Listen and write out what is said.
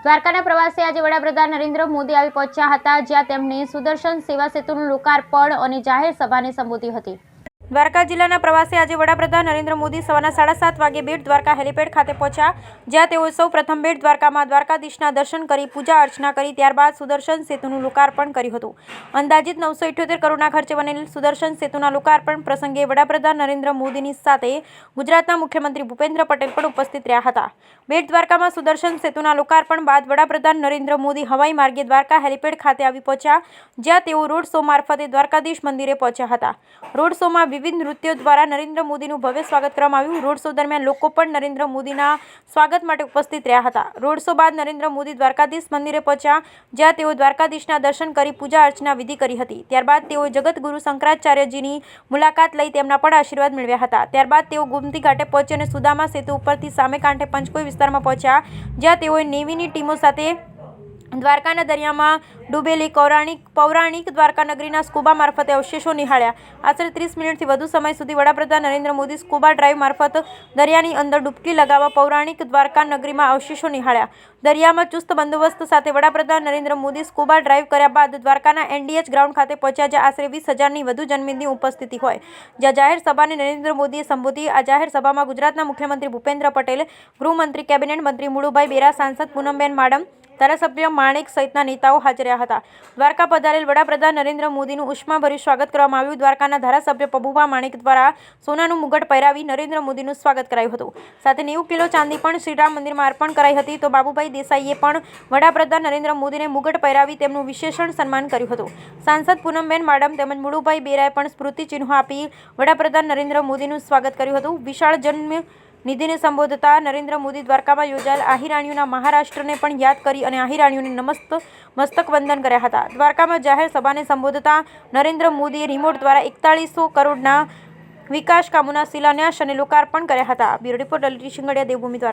દ્વારકાના પ્રવાસે આજે વડાપ્રધાન નરેન્દ્ર મોદી આવી પહોંચ્યા હતા, જ્યાં તેમણે સુદર્શન સેવા સેતુનું લોકાર્પણ અને જાહેર સભાને સંબોધી હતી। દ્વારકા જિલ્લાના પ્રવાસે આજે વડાપ્રધાન નરેન્દ્ર મોદી સવારના 7:30 વાગે બેટ દ્વારકા હેલીપેડ ખાતે પહોંચ્યા, જ્યાં તેઓ સૌ પ્રથમ બેટ દ્વારકામાં દ્વારકાધીશના દર્શન કરી પૂજા અર્ચના કરી ત્યારબાદ સુદર્શન સેતુનું લોકાર્પણ કર્યું હતું। અંદાજિત 978 કરોડના ખર્ચે બનેલ સુદર્શન સેતુના લોકાર્પણ પ્રસંગે વડાપ્રધાન નરેન્દ્ર મોદીની સાથે ગુજરાતના મુખ્યમંત્રી ભૂપેન્દ્ર પટેલ પણ ઉપસ્થિત રહ્યા હતા। બેટ દ્વારકામાં સુદર્શન સેતુના લોકાર્પણ બાદ વડાપ્રધાન નરેન્દ્ર મોદી હવાઈ માર્ગે દ્વારકા હેલીપેડ ખાતે આવી પહોંચ્યા, જ્યાં તેઓ રોડ શો મારફતે દ્વારકાધીશ મંદિરે પહોંચ્યા હતા। રોડ શોમાં વિવિધ નૃત્યો દ્વારા નરેન્દ્ર મોદીનું ભવ્ય સ્વાગત કરવામાં આવ્યું। રોડ શો દરમિયાન લોકો પણ નરેન્દ્ર મોદીના સ્વાગત માટે ઉપસ્થિત રહ્યા હતા। રોડ શો બાદ નરેન્દ્ર મોદી દ્વારકાધીશ મંદિરે પહોંચ્યા, જ્યાં તેઓ દ્વારકાધીશના દર્શન કરી પૂજા અર્ચના વિધિ કરી હતી। ત્યારબાદ તેઓ જગતગુરુ શંકરાચાર્યજીની મુલાકાત લઈ તેમના પણ આશીર્વાદ મેળવ્યા હતા। ત્યારબાદ તેઓ ગોમતી ઘાટે પહોંચી અને સુદામા સેતુ ઉપરથી સામે કાંઠે પંચકોઈ વિસ્તારમાં પહોંચ્યા, જ્યાં તેઓએ નેવીની ટીમો સાથે દ્વારકાના દરિયામાં ડૂબેલી પૌરાણિક દ્વારકા નગરીના સ્કૂબા મારફતે અવશેષો નિહાળ્યા। આશરે 30 મિનિટથી વધુ સમય સુધી વડાપ્રધાન નરેન્દ્ર મોદી સ્કૂબા ડ્રાઈવ મારફત દરિયાની અંદર ડૂબકી લગાવવા પૌરાણિક દ્વારકા નગરીમાં અવશેષો નિહાળ્યા। દરિયામાં ચુસ્ત બંદોબસ્ત સાથે વડાપ્રધાન નરેન્દ્ર મોદી સ્કૂબા ડ્રાઈવ કર્યા બાદ દ્વારકાના NDH ગ્રાઉન્ડ ખાતે પહોંચ્યા, જ્યાં આશરે 20,000ની વધુ જનમેદની ઉપસ્થિતિ હોય, જ્યાં જાહેર સભાને નરેન્દ્ર મોદીએ સંબોધી। આ જાહેર સભામાં ગુજરાતના મુખ્યમંત્રી ભૂપેન્દ્ર પટેલ, ગૃહમંત્રી, કેબિનેટ મંત્રી મુળુભાઈ બેરા, સાંસદ પૂનમબેન માડમ, ધારાસભ્ય માણેક સહિતના નેતાઓ હાજર રહ્યા હતા। દ્વારકા પધારેલ વડાપ્રધાન નરેન્દ્ર મોદીનું ઉષ્માભર્યું સ્વાગત કરવામાં આવ્યું। દ્વારકાના ધારાસભ્ય પબુભા માણેક દ્વારા સોનાનું મુગટ પહેરાવી નરેન્દ્ર મોદીનું સ્વાગત કરાયું હતું। સાથે 90 કિલો ચાંદી પણ શ્રીરામ મંદિરમાં અર્પણ કરાઈ હતી। તો બાબુભાઈ દેસાઈએ પણ વડાપ્રધાન નરેન્દ્ર મોદીને મુગટ પહેરાવી તેમનું વિશેષણ સન્માન કર્યું હતું। સાંસદ પૂનમબેન માડમ તેમજ મુળુભાઈ બેરાએ પણ સ્મૃતિચિહ્નો આપી વડાપ્રધાન નરેન્દ્ર મોદીનું સ્વાગત કર્યું હતું। વિશાળ જન્મ નિધિને સંબોધતા નરેન્દ્ર મોદી દ્વારકામાં યોજાયેલ આહીરાણીઓના મહારાષ્ટ્રને પણ યાદ કરી અને આહીરાણીઓને મસ્તક વંદન કર્યા હતા। દ્વારકામાં જાહેર સભાને સંબોધતા નરેન્દ્ર મોદીએ રિમોટ દ્વારા 4100 કરોડના વિકાસ કામોના શિલાન્યાસ અને લોકાર્પણ કર્યા હતા। Bureau report, Lalit Shingadiya, Devbhoomi, Dwarka.